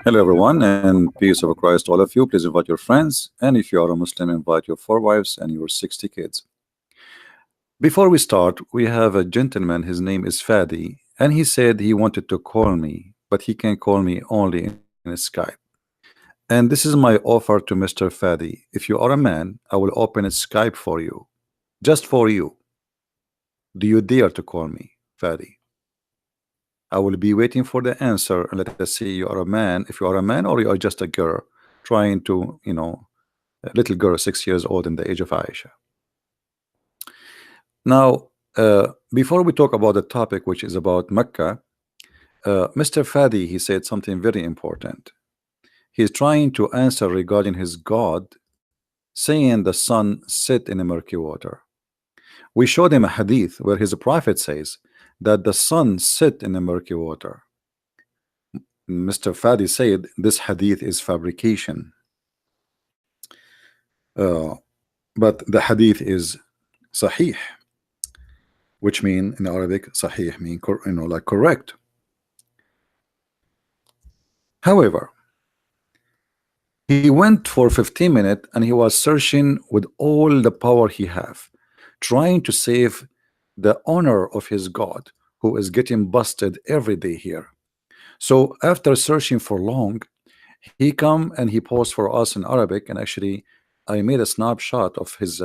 Hello, everyone, and peace of Christ to all of you. Please invite your friends, and if you are a Muslim, invite your 4 wives and your 60 kids. Before we start, we have a gentleman. His name is Fadi, and he said he wanted to call me, but he can call me only in Skype. And this is my offer to Mr. Fadi. If you are a man, I will open a Skype for you, just for you. Do you dare to call me, Fadi? I will be waiting for the answer. And let us see, you are a man. If you are a man, or you are just a girl trying to, a little girl, 6 years old, in the age of Aisha. Now, before we talk about the topic, which is about Mecca, Mr. Fadi, he said something very important. He's trying to answer regarding his God, saying the sun set in a murky water. We showed him a hadith where his prophet says that the sun set in a murky water. Mr. Fadi said this hadith is fabrication. But the hadith is sahih, which mean in Arabic, sahih mean like correct. However, he went for 15 minutes and he was searching with all the power he have, trying to save the honor of his God, who is getting busted every day here. So after searching for long, he come and he posed for us in Arabic, and actually I made a snapshot of his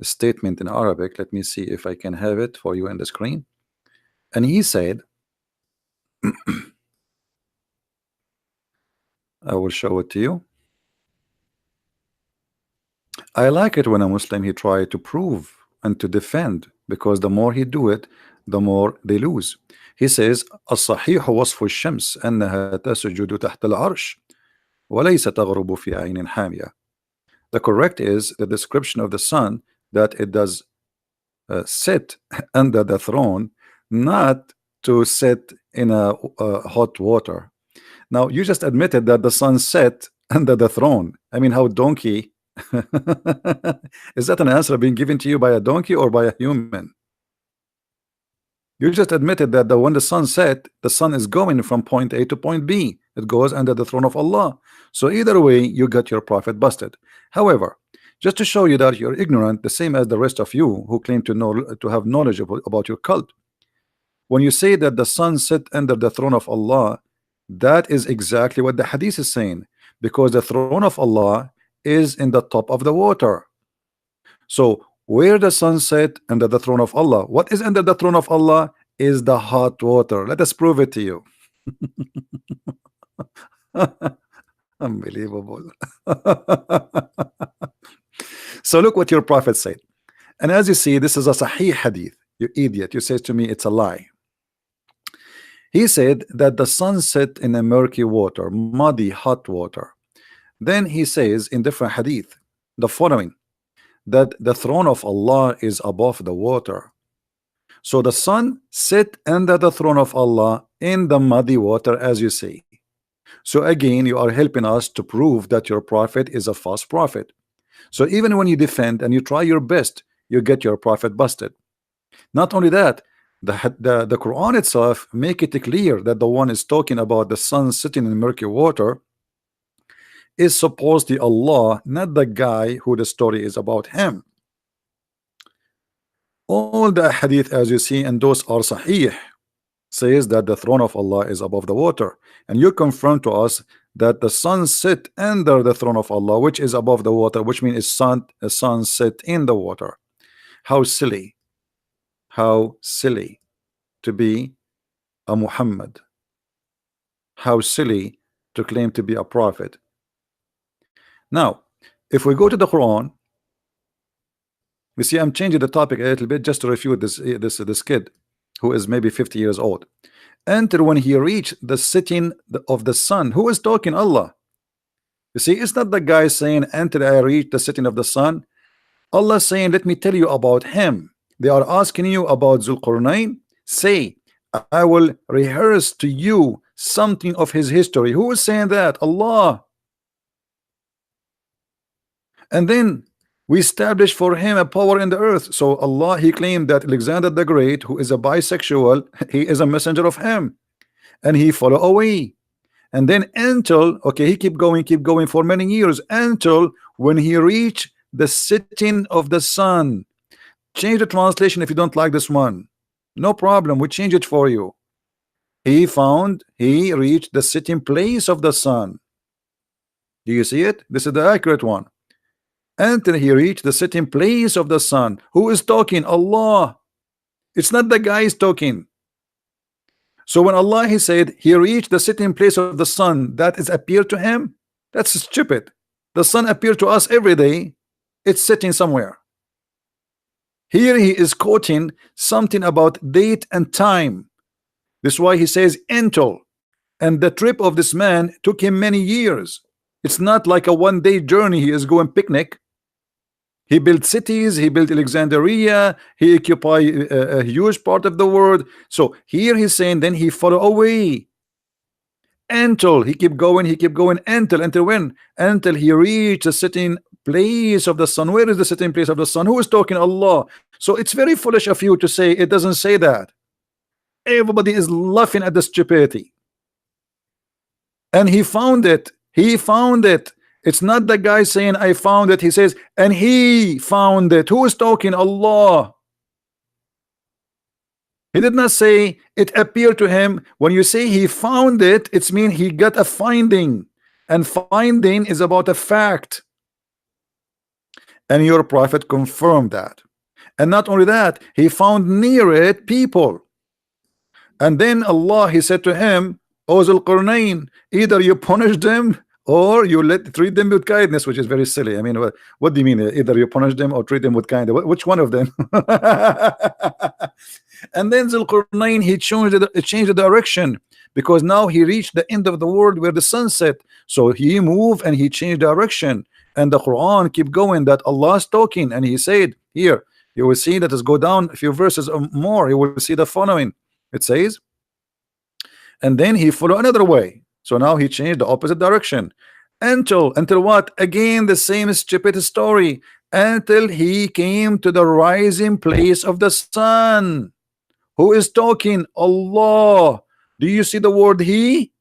statement in Arabic. Let me see if I can have it for you in the screen. And he said, I will show it to you. I like it when a Muslim he try to prove and to defend, because the more he do it, the more they lose. He says, الصحيح وصف الشمس أنها تسجد تحت العرش وليس تغرب في عين حامية. The correct is the description of the sun, that it does sit under the throne, not to sit in a hot water. Now you just admitted that the sun set under the throne. I mean, how donkey is that an answer being given to you by a donkey or by a human? You just admitted that when the sun set, the sun is going from point A to point B. It goes under the throne of Allah. So either way, you got your prophet busted. However, just to show you that you're ignorant, the same as the rest of you who claim to know, to have knowledge about your cult, when you say that the sun set under the throne of Allah, that is exactly what the hadith is saying, because the throne of Allah is in the top of the water. So where the sun set under the throne of Allah, what is under the throne of Allah is the hot water. Let us prove it to you. Unbelievable. So look what your prophet said. And as you see, this is a sahih hadith. You idiot, you say to me it's a lie. He said that the sun set in a murky water, muddy hot water. Then he says in different hadith the following, that the throne of Allah is above the water. So the sun sit under the throne of Allah in the muddy water, as you say. So again, you are helping us to prove that your prophet is a false prophet. So even when you defend and you try your best, you get your prophet busted. Not only that, the Quran itself make it clear that the one is talking about the sun sitting in murky water is supposedly Allah, not the guy who the story is about him. All the hadith, as you see, and those are sahih, says that the throne of Allah is above the water, and you confirm to us that the sun sit under the throne of Allah, which is above the water, which means a sun sit in the water. How silly to be a Muhammad, how silly to claim to be a prophet. Now if we go to the Quran, you see I'm changing the topic a little bit just to refute this kid who is maybe 50 years old. Enter when he reached the sitting of the sun. Who is talking? Allah. You see, it's not the guy saying enter I reach the sitting of the sun. Allah saying let me tell you about him. They are asking you about Zulqarnain. Say I will rehearse to you something of his history. Who is saying that? Allah. And then we established for him a power in the earth. So Allah, he claimed that Alexander the Great, who is a bisexual, he is a messenger of him, and he follow away. And then until, okay, he keep going for many years until when he reached the setting of the sun. Change the translation if you don't like this one. No problem, we change it for you. He reached the sitting place of the sun. Do you see it? This is the accurate one. Until he reached the sitting place of the sun. Who is talking? Allah. It's not the guy is talking. So when Allah he said he reached the sitting place of the sun, that is appeared to him. That's stupid. The sun appeared to us every day. It's sitting somewhere. Here he is quoting something about date and time. This is why he says until. And the trip of this man took him many years. It's not like a one-day journey. He is going picnic. He built cities, he built Alexandria, he occupied a huge part of the world. So here he's saying then he fell away until he keep going until when? Until he reached the sitting place of the sun. Where is the sitting place of the sun? Who is talking? Allah. So it's very foolish of you to say it doesn't say that. Everybody is laughing at the stupidity. And he found it. He found it. It's not the guy saying I found it. He says and he found it. Who is talking? Allah. He did not say it appeared to him. When you say he found it, it's mean he got a finding, and finding is about a fact, and your prophet confirmed that. And not only that, he found near it people. And then Allah he said to him, O Zul Qarnayn, either you punish them or you treat them with kindness, which is very silly. I mean, what do you mean? Either you punish them or treat them with kindness. Which one of them? And then Zulqarnain he changed the direction, because now he reached the end of the world where the sun set. So he moved and he changed direction. And the Quran keep going that Allah is talking, and he said here, you will see that, let's go down a few verses or more, you will see the following. It says, and then he followed another way. So now he changed the opposite direction until what? Again the same stupid story, until he came to the rising place of the sun. Who is talking? Allah. Do you see the word he?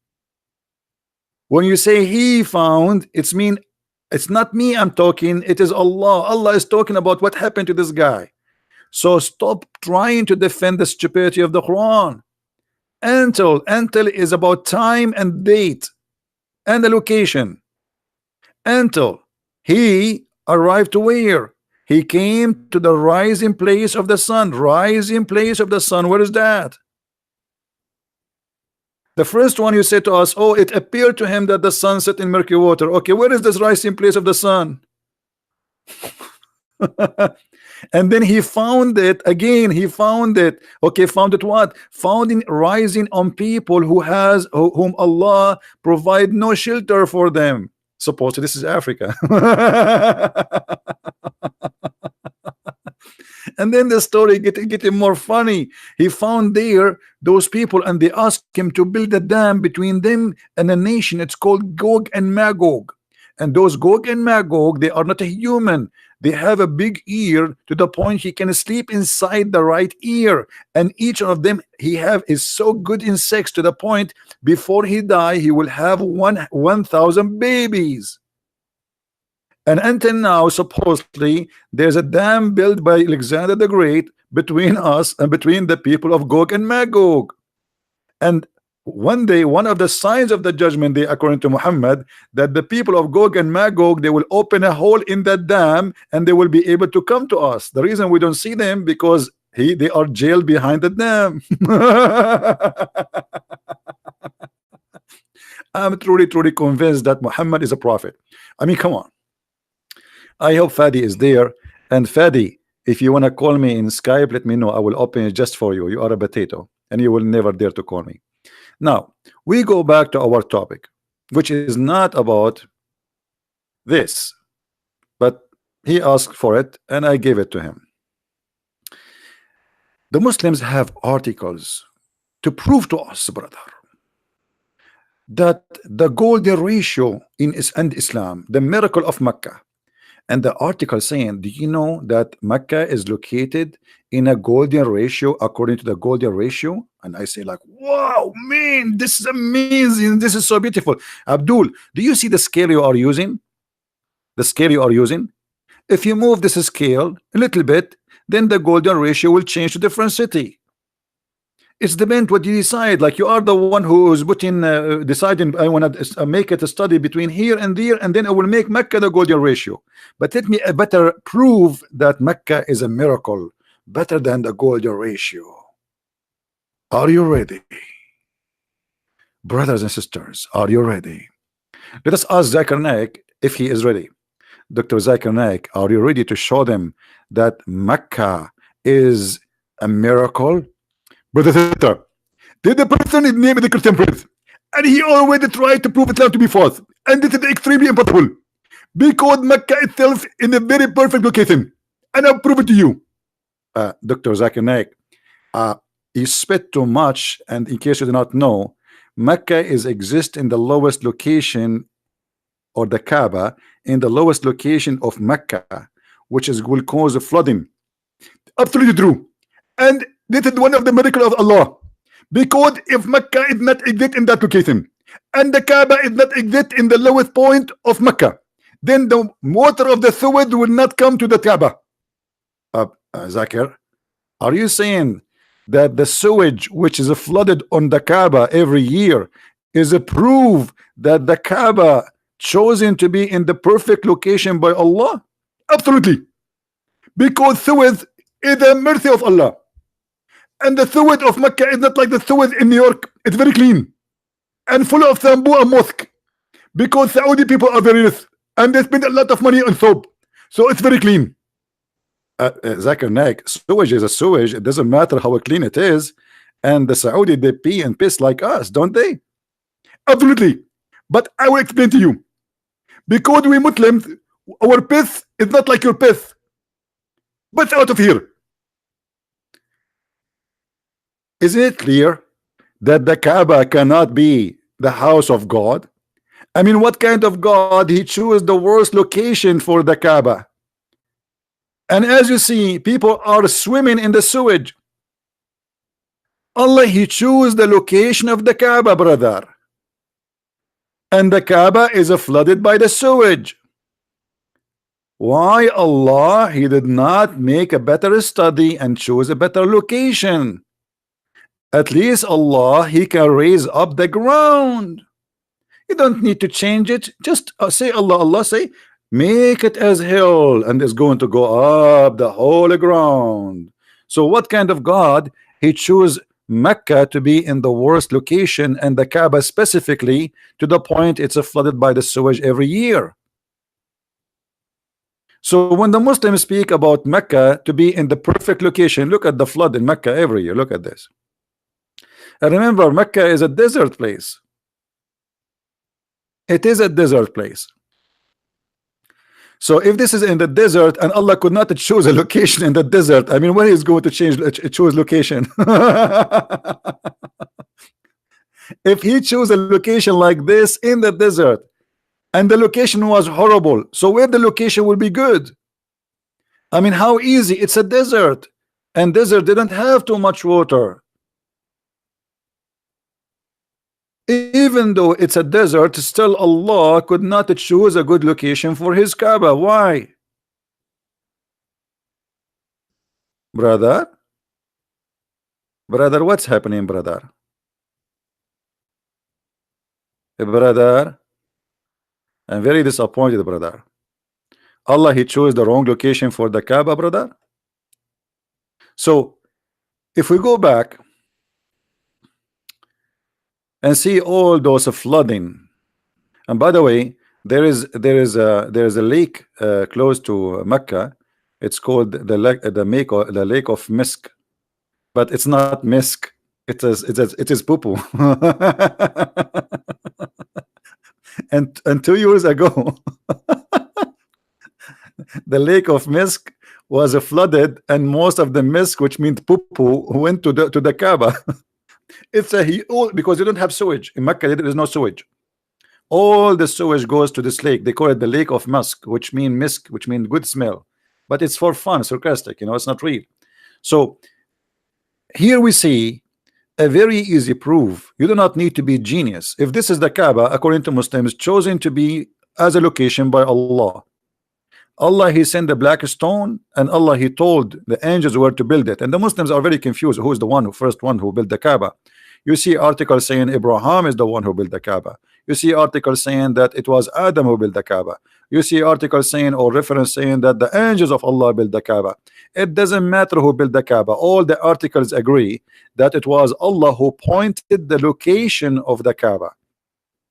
When you say he found, it's mean it's not me I'm talking, it is Allah. Allah is talking about what happened to this guy. So stop trying to defend the stupidity of the Quran. Until is about time and date and the location. Until he arrived to where? He came to the rising place of the sun. Rising place of the sun, where is that? The first one you said to us, oh, it appeared to him that the sun set in murky water. Okay, where is this rising place of the sun? And then he found it again. He found it. Okay, found it what? Found in rising on people whom Allah provide no shelter for them. Suppose this is Africa. And then the story getting more funny. He found there those people, and they asked him to build a dam between them and a nation. It's called Gog and Magog. And those Gog and Magog, they are not a human. They have a big ear to the point he can sleep inside the right ear. And each of them is so good in sex to the point before he die he will have 1,000 babies. And until now, supposedly, there's a dam built by Alexander the Great between us and between the people of Gog and Magog. And one day, one of the signs of the judgment day, according to Muhammad, that the people of Gog and Magog, they will open a hole in that dam and they will be able to come to us. The reason we don't see them, because they are jailed behind the dam. I'm truly convinced that Muhammad is a prophet. I mean, come on. I hope Fadi is there. And Fadi, if you want to call me in Skype, let me know. I will open it just for you. You are a potato, and you will never dare to call me. Now, we go back to our topic, which is not about this, but he asked for it, and I gave it to him. The Muslims have articles to prove to us, brother, that the golden ratio in Islam, the miracle of Mecca, And the article saying, do you know that Mecca is located in a golden ratio according to the golden ratio? And I say like, wow, man, this is amazing. This is so beautiful. Abdul, do you see the scale you are using? The scale you are using? If you move this scale a little bit, then the golden ratio will change to different city. It's depend what you decide. Like you are the one who is putting deciding I want to make it a study between here and there, and then I will make Mecca the golden ratio. But let me better prove that Mecca is a miracle better than the golden ratio. Are you ready? Brothers and sisters, are you ready? Let us ask Zakir Naik if he is ready. Dr. Zakir Naik, are you ready to show them that Mecca is a miracle? Brother sister, did the person is named the Christian prince, and he already tried to prove Islam to be false, and this is extremely impossible because Mecca itself in a very perfect location, and I'll prove it to you. Dr. Zakir Naik, you spit too much, and in case you do not know, Mecca is exist in the lowest location, or the Kaaba in the lowest location of Mecca, which is will cause a flooding. Absolutely true. And this is one of the miracles of Allah, because if Mecca is not exist in that location and the Kaaba is not exist in the lowest point of Mecca, then the water of the sewage will not come to the Kaaba. Zakir, are you saying that the sewage which is flooded on the Kaaba every year is a proof that the Kaaba chosen to be in the perfect location by Allah? Absolutely, because sewage is a mercy of Allah, and the sewage of Mecca is not like the sewage in New York. It's very clean and full of shampoo and musk, because Saudi people are very rich and they spend a lot of money on soap, so it's very clean. Zakir Naik, sewage is a sewage. It doesn't matter how clean it is. And the Saudi, they pee and piss like us, don't they? Absolutely. But I will explain to you, because we Muslims, our piss is not like your piss. But out of here. Isn't it clear that the Kaaba cannot be the house of God? I mean, what kind of God he chose the worst location for the Kaaba? And as you see, people are swimming in the sewage. Allah, he chose the location of the Kaaba, brother. And the Kaaba is flooded by the sewage. Why Allah, he did not make a better study and choose a better location? At least Allah, he can raise up the ground. You don't need to change it. Just say Allah, say, make it as hill, and it's going to go up the whole ground. So what kind of God he chose Mecca to be in the worst location, and the Kaaba specifically, to the point it's flooded by the sewage every year? So when the Muslims speak about Mecca to be in the perfect location, look at the flood in Mecca every year. Look at this. And remember, Mecca is a desert place. It is a desert place. So if this is in the desert and Allah could not choose a location in the desert, I mean, where is going to choose location? If he chose a location like this in the desert and the location was horrible, so where the location will be good? I mean, how easy? It's a desert, and desert didn't have too much water. Even though it's a desert, still Allah could not choose a good location for his Kaaba. Why? Brother, what's happening, brother? Brother, I'm very disappointed, brother. Allah, he chose the wrong location for the Kaaba, brother. So if we go back and see all those flooding, and by the way, there is a lake close to Mecca. It's called the lake of Misk, but it's not Misk. It is poo poo. and 2 years ago, the lake of Misk was flooded, and most of the Misk, which means poo poo, went to the Kaaba. It's because you don't have sewage in Mecca. There is no sewage. All the sewage goes to this lake. They call it the lake of musk, which mean misk, which mean good smell, but it's for fun, sarcastic, it's not real. So here we see a very easy proof. You do not need to be genius. If this is the Kaaba, according to Muslims, chosen to be as a location by Allah. Allah, he sent the black stone, and Allah, he told the angels where to build it. And the Muslims are very confused. Who is the one who first one who built the Kaaba? You see articles saying Abraham is the one who built the Kaaba. You see articles saying that it was Adam who built the Kaaba. You see articles saying or reference saying that the angels of Allah built the Kaaba. It doesn't matter who built the Kaaba. All the articles agree that it was Allah who pointed the location of the Kaaba.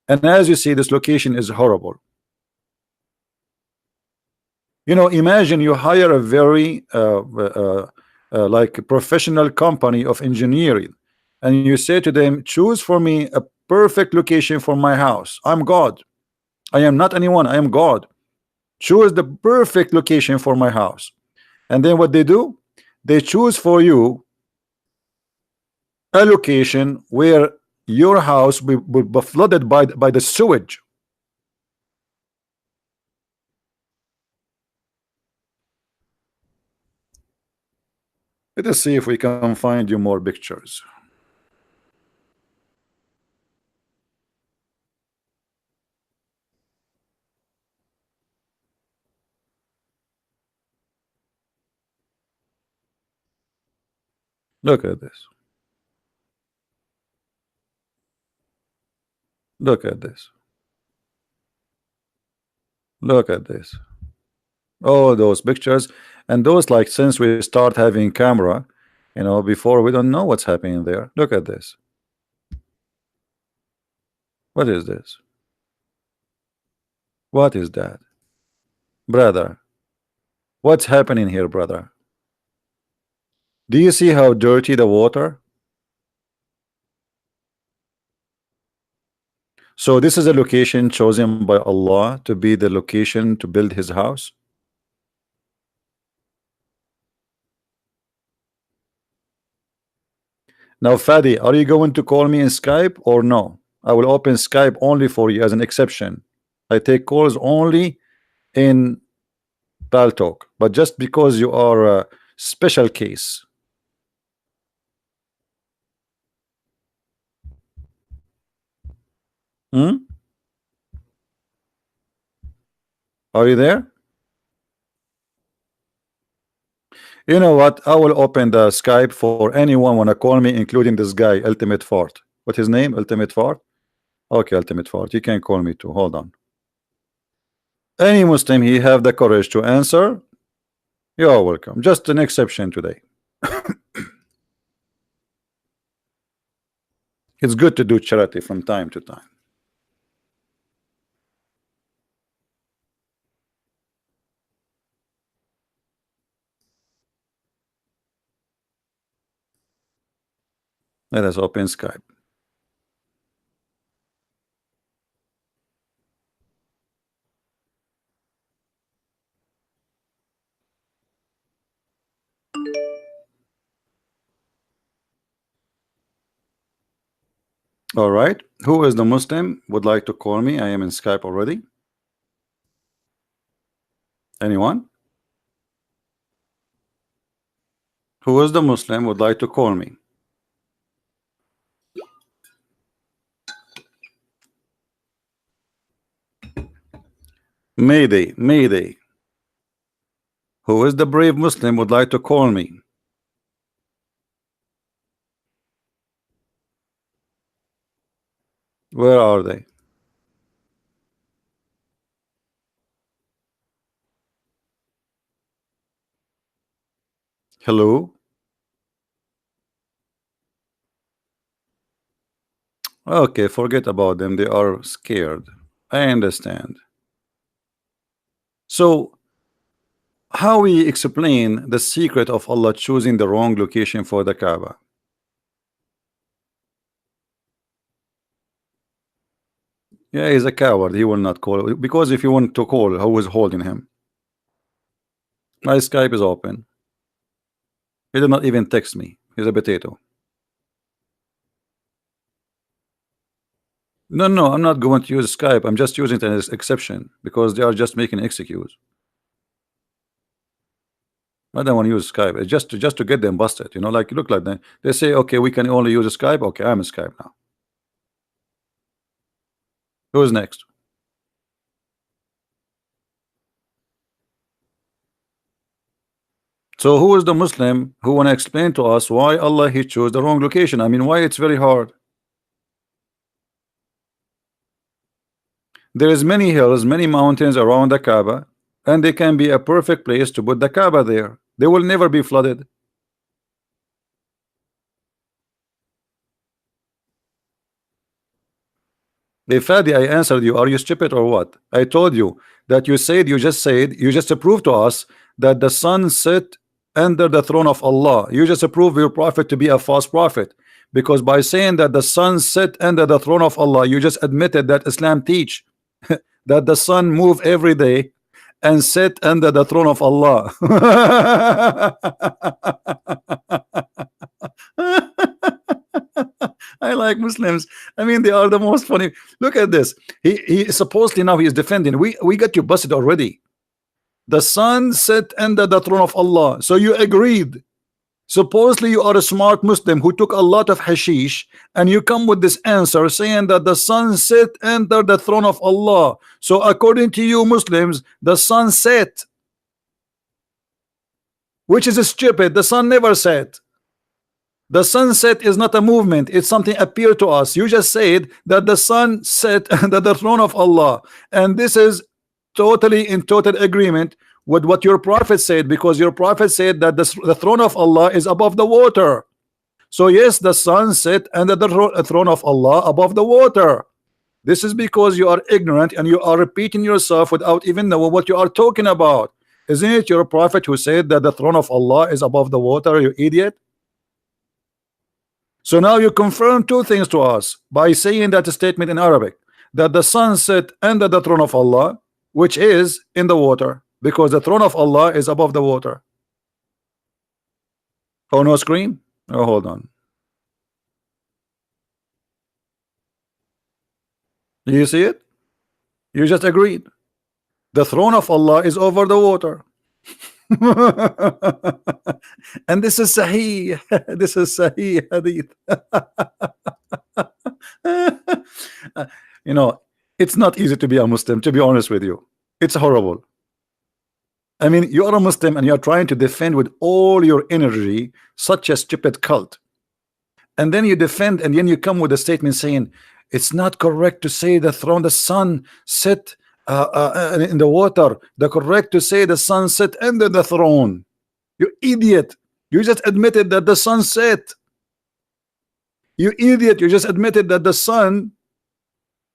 And as you see, this location is horrible. Imagine you hire a very like professional company of engineering, and you say to them, choose for me a perfect location for my house. I'm God. I am not anyone. I am God. Choose the perfect location for my house. And then what they do, they choose for you a location where your house will be flooded by the sewage. Let us see if we can find you more pictures. Look at this. Look at this. Look at this. All those pictures, and those, like, since we start having camera, before, we don't know what's happening there. Look at this. What is this? What is that, brother? What's happening here, brother? Do you see how dirty the water? So this is a location chosen by Allah to be the location to build his house. Now, Fadi, are you going to call me in Skype or no? I will open Skype only for you as an exception. I take calls only in Talk, but just because you are a special case. Are you there? You know what? I will open the Skype for anyone wanna call me, including this guy, Ultimate Fort. What's his name? Ultimate Fort? Okay, Ultimate Fort. You can call me too. Hold on. Any Muslim, he have the courage to answer. You're welcome. Just an exception today. It's good to do charity from time to time. Let us open Skype. All right. Who is the Muslim would like to call me? I am in Skype already. Anyone? Who is the Muslim would like to call me? Mayday, Mayday. Who is the brave Muslim would like to call me? Where are they? Hello? Okay, forget about them. They are scared. I understand. So, how we explain the secret of Allah choosing the wrong location for the Kaaba? Yeah, he's a coward. He will not call. Because if you want to call, who is holding him? My Skype is open. He did not even text me. He's a potato. No, no, I'm not going to use Skype. I'm just using it as exception because they are just making excuse. I don't want to use Skype. It's just to get them busted. You know, like look like they say, okay, we can only use Skype. Okay, I'm a Skype now. Who's next? So who is the Muslim who want to explain to us why Allah he chose the wrong location? I mean, why it's very hard. There is many hills, many mountains around the Kaaba, and they can be a perfect place to put the Kaaba there. They will never be flooded. Hey Fadi, I answered you. Are you stupid or what? I told you that you just proved to us that the sun sit under the throne of Allah. You just proved your prophet to be a false prophet. Because by saying that the sun sit under the throne of Allah, you just admitted that Islam teach that the sun move every day and sit under the throne of Allah. I like Muslims. I mean, they are the most funny. Look at this. He supposedly now he is defending. We got you busted already. The sun set under the throne of Allah. So you agreed. Supposedly you are a smart Muslim who took a lot of hashish, and you come with this answer saying that the sun set under the throne of Allah. So according to you Muslims, the sun set, which is stupid. The sun never set. The sunset is not a movement, it's something appear to us. You just said that the sun set under the throne of Allah, and this is totally in total agreement with what your prophet said, because your prophet said that the throne of Allah is above the water. So yes, the sun set under the throne of Allah above the water. This is because you are ignorant and you are repeating yourself without even knowing what you are talking about. Isn't it your prophet who said that the throne of Allah is above the water, you idiot? So now you confirm two things to us by saying that statement in Arabic, that the sun set under the throne of Allah, which is in the water, because the throne of Allah is above the water. Oh, no screen? Oh, hold on. Do you see it? You just agreed. The throne of Allah is over the water. And this is Sahih. This is Sahih Hadith. You know, it's not easy to be a Muslim, to be honest with you. It's horrible. I mean, you are a Muslim and you are trying to defend with all your energy such a stupid cult. And then you defend, and then you come with a statement saying it's not correct to say the throne, the sun set in the water. The correct to say the sun set under the throne. You idiot. You just admitted that the sun set. You idiot. You just admitted that the sun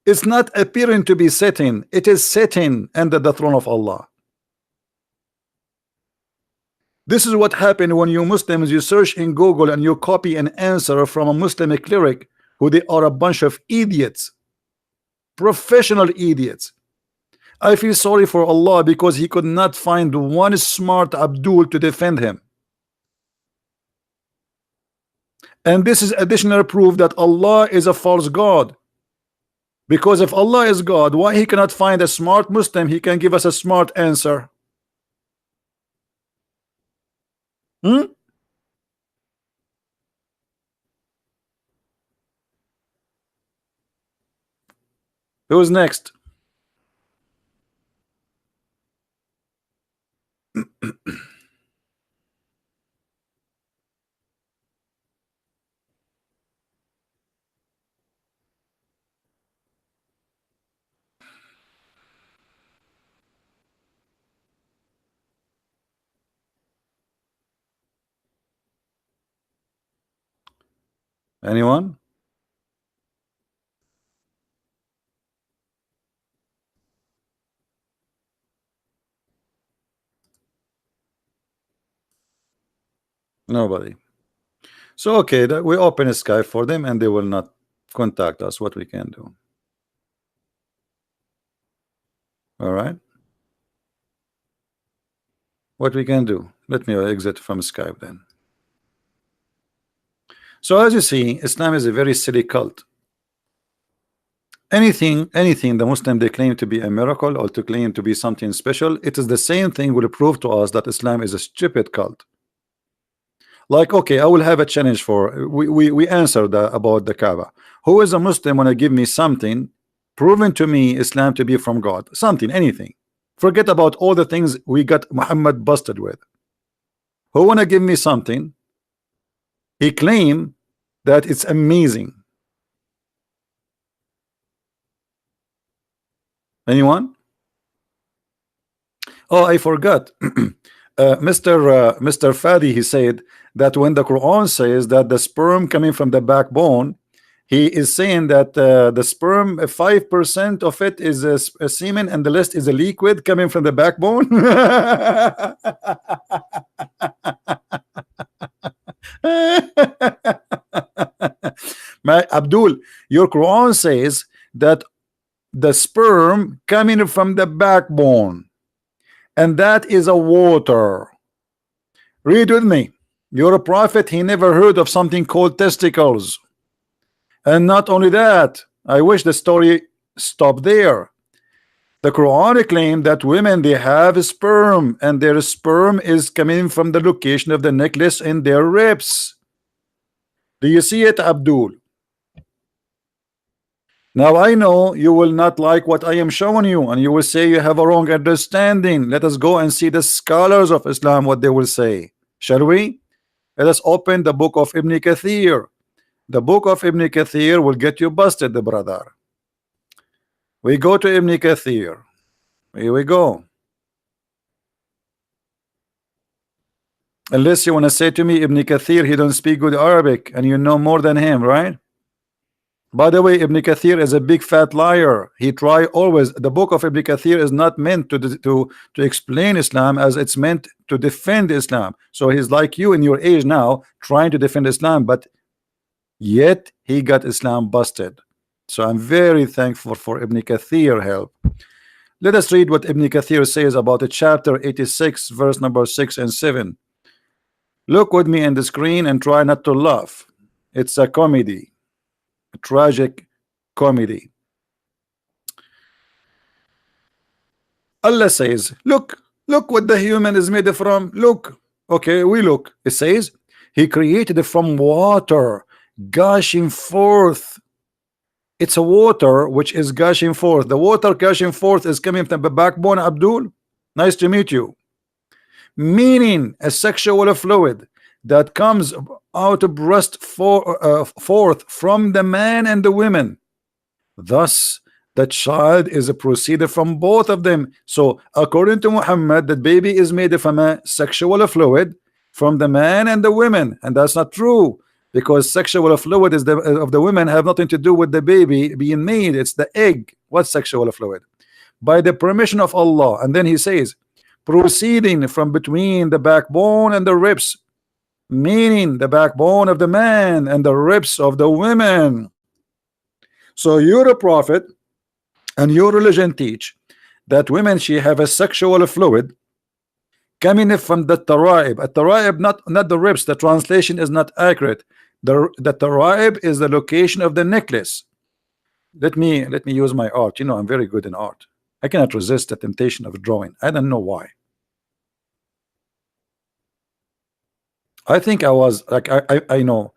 is not appearing to be setting. It is setting under the throne of Allah. This is what happened when you Muslims, you search in Google and you copy an answer from a Muslim cleric who they are a bunch of idiots, professional idiots. I feel sorry for Allah because he could not find one smart Abdul to defend him. And this is additional proof that Allah is a false God. Because if Allah is God, why he cannot find a smart Muslim he can give us a smart answer? Who's next? Anyone? Nobody. So okay, that we open Skype for them and they will not contact us. What we can do? All right. What we can do? Let me exit from Skype then. So as you see, Islam is a very silly cult. anything the Muslim they claim to be a miracle or to claim to be something special, it is the same thing will prove to us that Islam is a stupid cult. Like, okay, I will have a challenge for we answered about the Kaaba. Who is a Muslim when I give me something proven to me Islam to be from God, something, anything, forget about all the things we got Muhammad busted with. Who wanna give me something he claim that it's amazing? Anyone? Oh, I forgot. Mr. Fadi, he said that when the Quran says that the sperm coming from the backbone, he is saying that the sperm, 5% of it is a semen and the rest is a liquid coming from the backbone. My Abdul, your Quran says that the sperm coming from the backbone, and that is a water. Read with me. You're a prophet, he never heard of something called testicles. And not only that, I wish the story stopped there. The Quran claimed that women they have sperm, and their sperm is coming from the location of the necklace in their ribs. Do you see it, Abdul? Now I know you will not like what I am showing you, and you will say you have a wrong understanding. Let us go and see the scholars of Islam what they will say. Shall we? Let us open the book of Ibn Kathir. The book of Ibn Kathir will get you busted, the brother. We go to Ibn Kathir. Here we go. Unless you want to say to me Ibn Kathir, he don't speak good Arabic, and you know more than him, right? By the way, Ibn Kathir is a big fat liar. He try always. The book of Ibn Kathir is not meant to explain Islam, as it's meant to defend Islam. So he's like you in your age now, trying to defend Islam, but yet he got Islam busted. So I'm very thankful for Ibn Kathir help. Let us read what Ibn Kathir says about the chapter 86, verse number 6 and 7. Look with me in the screen and try not to laugh. It's a comedy. Tragic comedy. Allah says, look what the human is made from. Look. Okay, we look. It says he created it from water gushing forth. It's a water which is gushing forth. The water gushing forth is coming from the backbone. Abdul, nice to meet you. Meaning a sexual fluid that comes out of breast forth from the man and the women. Thus the child is proceeded from both of them. So according to Muhammad, the baby is made from a sexual fluid from the man and the women, and that's not true, because sexual fluid is of the women have nothing to do with the baby being made. It's the egg. What sexual fluid? By the permission of Allah. And then he says proceeding from between the backbone and the ribs, meaning the backbone of the man and the ribs of the women. So you're a prophet and your religion teach that women she have a sexual fluid coming from the taraib. A taraib, not the ribs. The translation is not accurate. The taraib is the location of the necklace. Let me use my art. You know, I'm very good in art. I cannot resist the temptation of drawing. I don't know why. I think I was like I know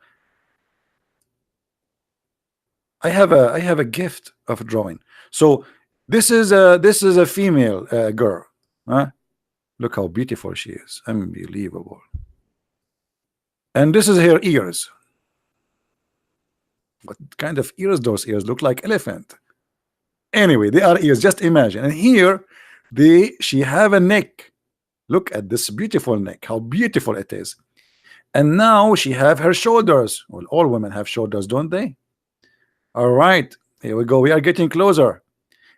I have a gift of drawing. So this is a female girl, huh? Look how beautiful she is, unbelievable. And this is her ears. What kind of ears? Those ears look like elephant. Anyway, they are ears, just imagine. And here she have a neck. Look at this beautiful neck, how beautiful it is. And now she have her shoulders. Well, all women have shoulders, don't they? All right, here we go. We are getting closer.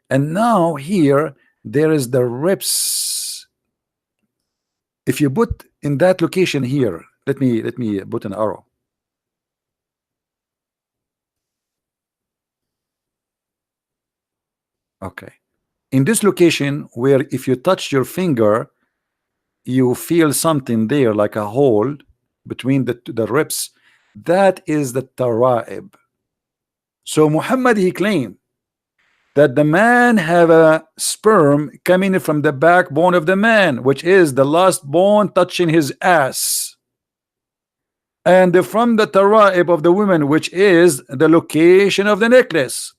And now here there is the ribs. If you put in that location here, let me put an arrow. Okay. In this location where if you touch your finger, you feel something there like a hole between the ribs. That is the taraib. So Muhammad he claimed that the man have a sperm coming from the backbone of the man, which is the last bone touching his ass, and from the taraib of the woman, which is the location of the necklace.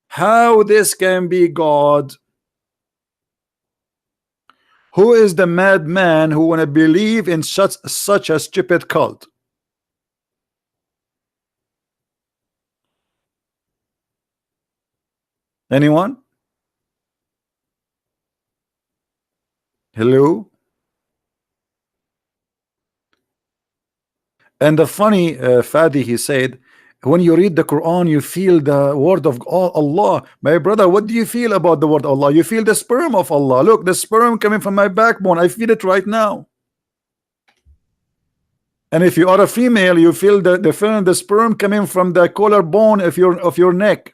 How this can be God? Who is the madman who wanna believe in such a stupid cult? Anyone? Hello? And the funny Fadi, he said, when you read the Quran, you feel the word of Allah. My brother, what do you feel about the word Allah? You feel the sperm of Allah. Look, the sperm coming from my backbone. I feel it right now. And if you are a female, you feel the sperm coming from the collarbone of your neck.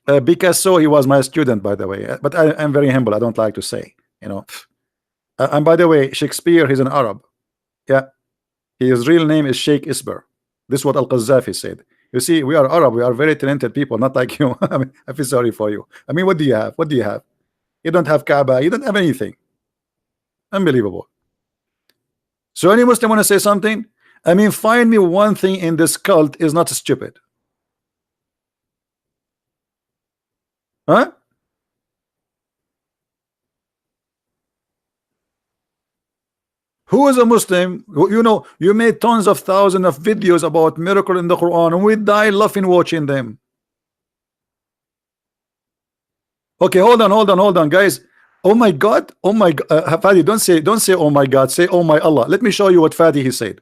Picasso, he was my student, by the way. But I'm very humble. I don't like to say, you know. And by the way, Shakespeare, he's an Arab. Yeah, his real name is Sheikh Isber. This is what Al-Qaddafi said. You see, we are Arab. We are very talented people, not like you. I mean, I feel sorry for you. I mean, what do you have? What do you have? You don't have Kaaba. You don't have anything. Unbelievable. So any Muslim want to say something? I mean, find me one thing in this cult is not stupid. Huh? Who is a Muslim? You know, you made tons of thousands of videos about miracle in the Quran, and we die laughing watching them. Okay, hold on, guys. Oh my God, oh my God, Fadi, don't say oh my God, say oh my Allah. Let me show you what Fadi he said.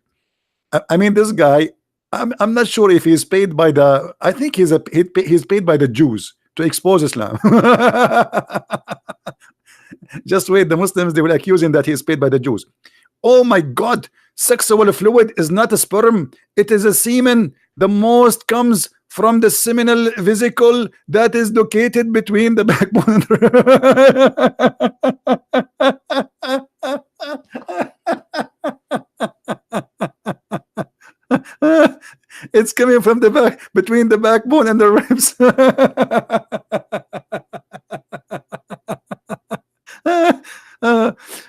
I mean, this guy, I'm not sure if he's paid by the. I think he's paid by the Jews to expose Islam. Just wait, the Muslims, they will accuse him that he is paid by the Jews. Oh my God, sexual fluid is not a sperm, it is a semen. The most comes from the seminal vesicle that is located between the backbone and it's coming from the back, between the backbone and the ribs.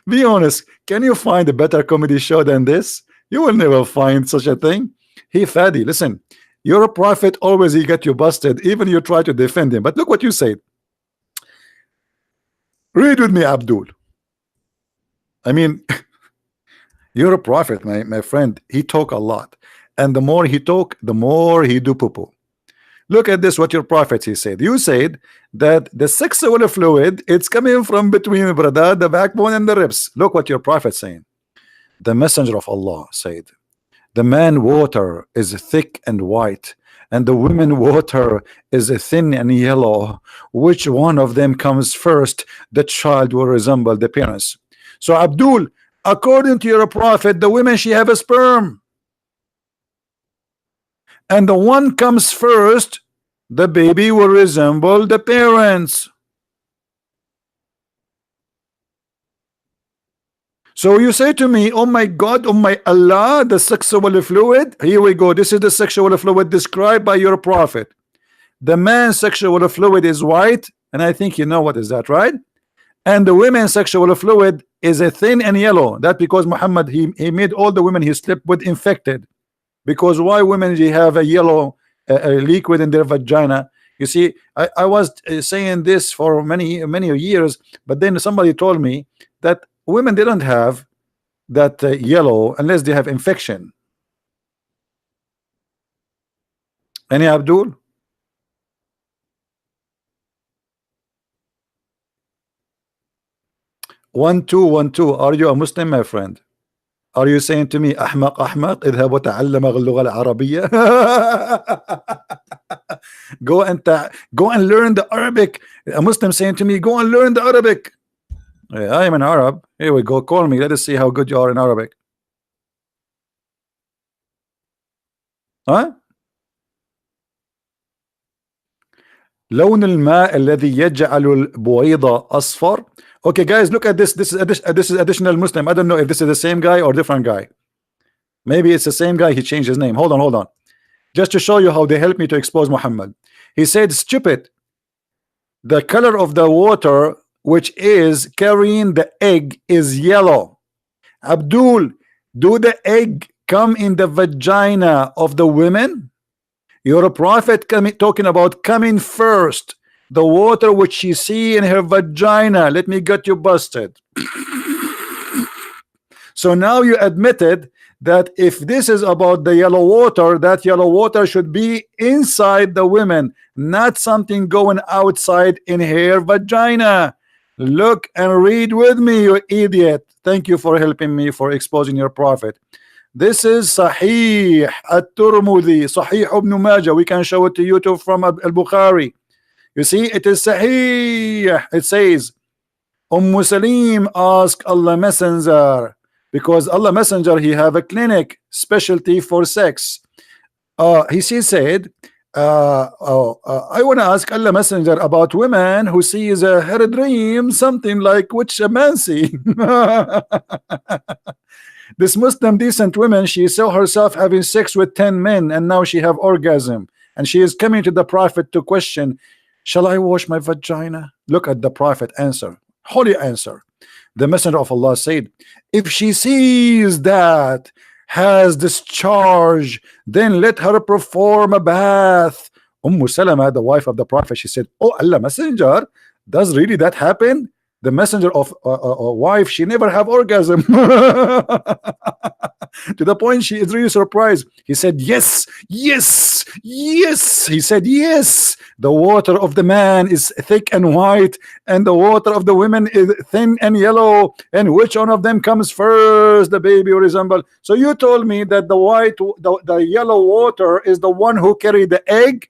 Be honest, can you find a better comedy show than this? You will never find such a thing. Hey Fadi, listen, you're a prophet, always he get you busted, even you try to defend him. But look what you said. Read with me, Abdul. I mean, you're a prophet, my friend. He talk a lot, and the more he talk, the more he do poo-poo. Look at this, what your prophet he said. You said that the sexual fluid, it's coming from between, brother, the backbone and the ribs. Look what your prophet saying. The messenger of Allah said, the man water is thick and white, and the women water is thin and yellow. Which one of them comes first? The child will resemble the parents. So Abdul, according to your prophet, the women, she have a sperm, and the one comes first, the baby will resemble the parents. So you say to me, oh my God, oh my Allah, the sexual fluid, here we go, this is the sexual fluid described by your prophet. The man's sexual fluid is white, and I think you know what is that, right? And the women's sexual fluid is a thin and yellow. That because Muhammad, he made all the women he slept with infected. Because why women they have a yellow liquid in their vagina? You see, I was saying this for many years, but then somebody told me that women, they don't have that yellow unless they have infection. Any Abdul? One two. Are you a Muslim, my friend? Are you saying to me, أحمق اذهب وتعلم اللغة العربية? Go and learn the Arabic. A Muslim saying to me, go and learn the Arabic. I am an Arab. Here we go. Call me. Let us see how good you are in Arabic. Huh? لون الماء الذي يجعل البويض أصفر. Okay, guys, look at this. This is additional Muslim. I don't know if this is the same guy or different guy. Maybe it's the same guy. He changed his name. Hold on. just to show you how they helped me to expose Muhammad. He said, stupid, the color of the water which is carrying the egg is yellow. Abdul, do the egg come in the vagina of the women? You're a prophet coming, talking about coming first. The water which she see in her vagina. Let me get you busted. So now you admitted that if this is about the yellow water, that yellow water should be inside the women, not something going outside in her vagina. Look and read with me, you idiot. Thank you for helping me, for exposing your prophet. This is Sahih at-Tirmidhi, Sahih ibn Majah. We can show it to you too from al-Bukhari. You see, it is Sahih. It says, Salim asked Allah Messenger, because Allah Messenger, he have a clinic specialty for sex. He said, I want to ask Allah Messenger about women who sees her dream something like witch mancy. This Muslim decent woman, she saw herself having sex with 10 men and now she have orgasm, and she is coming to the Prophet to question, shall I wash my vagina? Look at the Prophet answer, holy answer. The Messenger of Allah said, if she sees that has discharge, then let her perform a bath. Salama, the wife of the Prophet, she said, oh Allah Messenger, does really that happen? The Messenger of wife, she never have orgasm. To the point she is really surprised. He said, yes, yes, yes. He said, yes, the water of the man is thick and white, and the water of the women is thin and yellow, and which one of them comes first? The baby will resemble. So you told me that the yellow water is the one who carried the egg?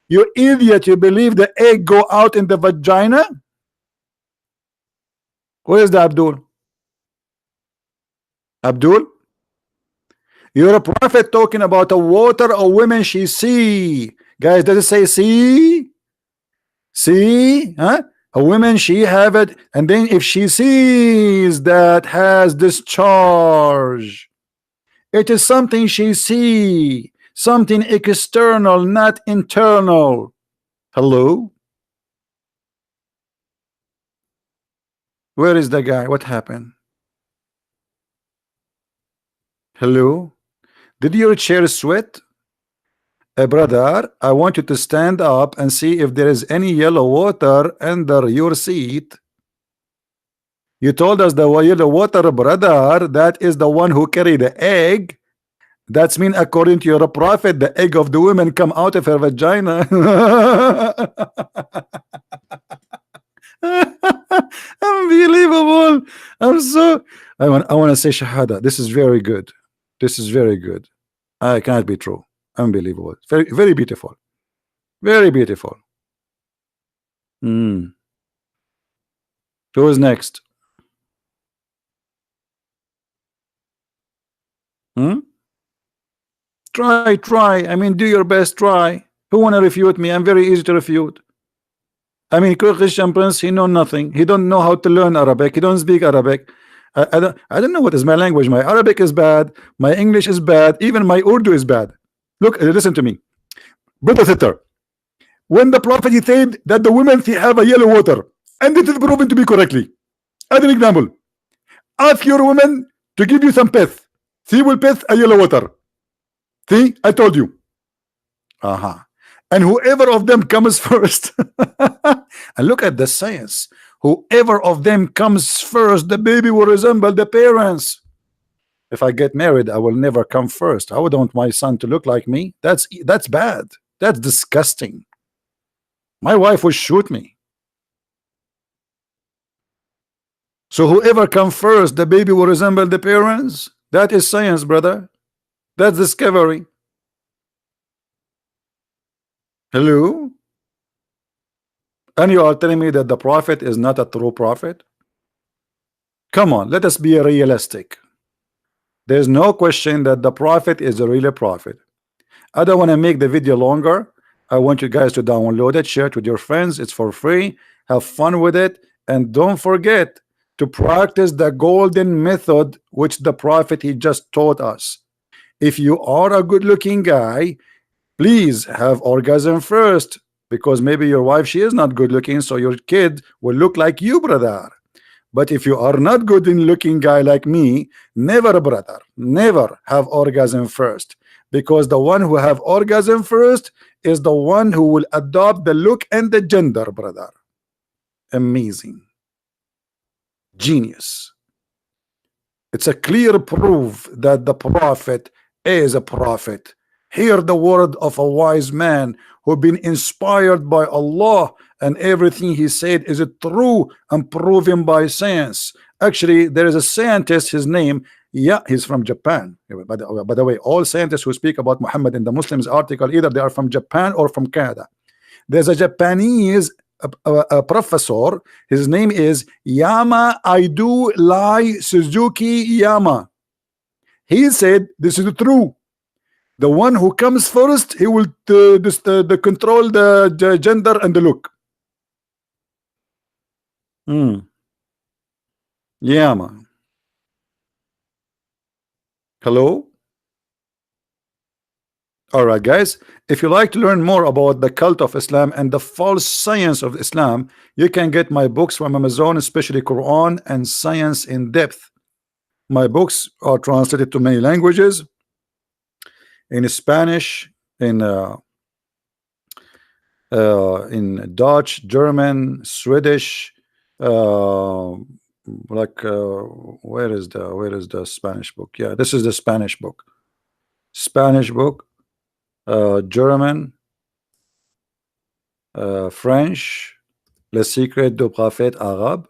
You idiot, you believe the egg go out in the vagina? Where is the Abdul? Abdul? You're a prophet talking about the water of women she see. Guys, does it say see? See? Huh? A woman she have it, and then if she sees that has discharge, it is something she see, something external, not internal. Hello? Where is the guy? What happened? Hello? Did your chair sweat? Brother, I want you to stand up and see if there is any yellow water under your seat. You told us the yellow water, brother, that is the one who carried the egg. That's mean according to your prophet, the egg of the woman come out of her vagina. Unbelievable. I want to say shahada. This is very good. This is very good. I cannot be true. Unbelievable. Very, very beautiful. Very beautiful. Who is next? Try. I mean, do your best. Try. Who want to refute me? I'm very easy to refute. I mean, Christian Prince, he know nothing. He don't know how to learn Arabic. He don't speak Arabic. I don't know what is my language. My Arabic is bad. My English is bad. Even my Urdu is bad. Look, listen to me, brother sister. When the Prophet he said that the women have a yellow water, and it is proven to be correctly. As an example, ask your woman to give you some piss. She will piss a yellow water. See, I told you. And whoever of them comes first, and look at the science. Whoever of them comes first, the baby will resemble the parents. If I get married, I will never come first. I would want my son to look like me. That's bad. That's disgusting. My wife would shoot me. So whoever comes first, the baby will resemble the parents. That is science, brother. That's discovery. Hello? And you are telling me that the prophet is not a true prophet? Come on, let us be realistic. There's no question that the prophet is a real prophet. I don't want to make the video longer. I want you guys to download it, share it with your friends. It's for free. Have fun with it, and don't forget to practice the golden method which the prophet he just taught us. If you are a good-looking guy, Please have orgasm first, because maybe your wife, she is not good looking, so your kid will look like you, brother. But if you are not good in looking guy like me, never, brother, never have orgasm first, because the one who have orgasm first is the one who will adopt the look and the gender, brother. Amazing. Genius. It's a clear proof that the prophet is a prophet. Hear the word of a wise man who been inspired by Allah, and everything he said is true and proven by science. Actually, there is a scientist, his name, yeah, he's from Japan. By the way, all scientists who speak about Muhammad in the Muslims article, either they are from Japan or from Canada. There's a Japanese professor. His name is Yama Aidu Lai Suzuki Yama. He said this is true. The one who comes first, he will control the gender and the look. Yama. Hello. Alright guys, if you like to learn more about the cult of Islam and the false science of Islam, you can get my books from Amazon, especially Quran and Science in Depth. My books are translated to many languages, in Spanish, in Dutch, German, Swedish, where is the Spanish book? Yeah, this is the Spanish book. German, French, Le Secret du Prophète Arabe,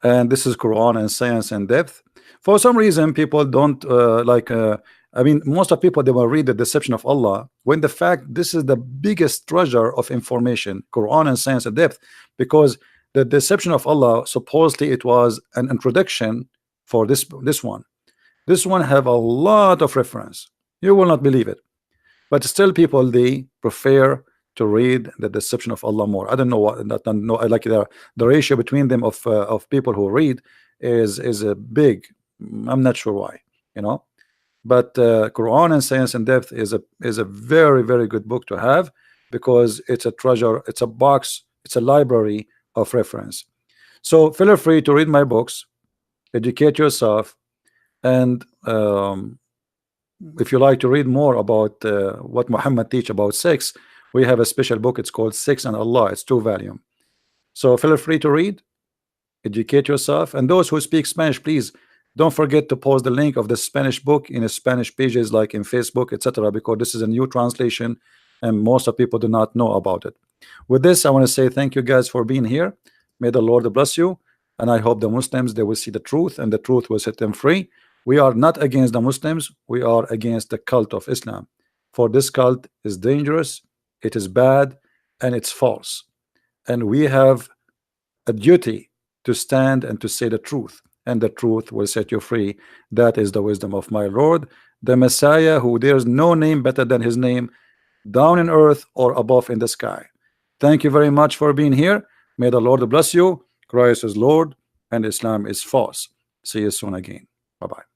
and this is Quran and Science in Depth. For some reason, people don't I mean, most of people, they will read the Deception of Allah, when the fact this is the biggest treasure of information, Quran and Science in Depth, because the Deception of Allah, supposedly it was an introduction for this one. This one have a lot of reference. You will not believe it. But still, people, they prefer to read the Deception of Allah more. I don't know what. No, I like the ratio between them of people who read is a big. I'm not sure why, you know. But Quran and Science in Depth is a very, very good book to have, because it's a treasure. It's a box. It's a library of reference. So feel free to read my books, educate yourself, and if you like to read more about what Muhammad teach about sex, we have a special book. It's called Sex and Allah. It's 2 volume. So feel free to read, educate yourself, and those who speak Spanish, please don't forget to post the link of the Spanish book in the Spanish pages, like in Facebook, etc., because this is a new translation and most of people do not know about it. With this, I want to say thank you guys for being here. May the Lord bless you, and I hope the Muslims, they will see the truth, and the truth will set them free. We are not against the Muslims, we are against the cult of Islam, for this cult is dangerous, it is bad, and it's false, and we have a duty to stand and to say the truth, and the truth will set you free. That is the wisdom of my Lord, the Messiah, who there is no name better than his name, down in earth or above in the sky. Thank you very much for being here. May the Lord bless you. Christ is Lord and Islam is false. See you soon again. Bye-bye.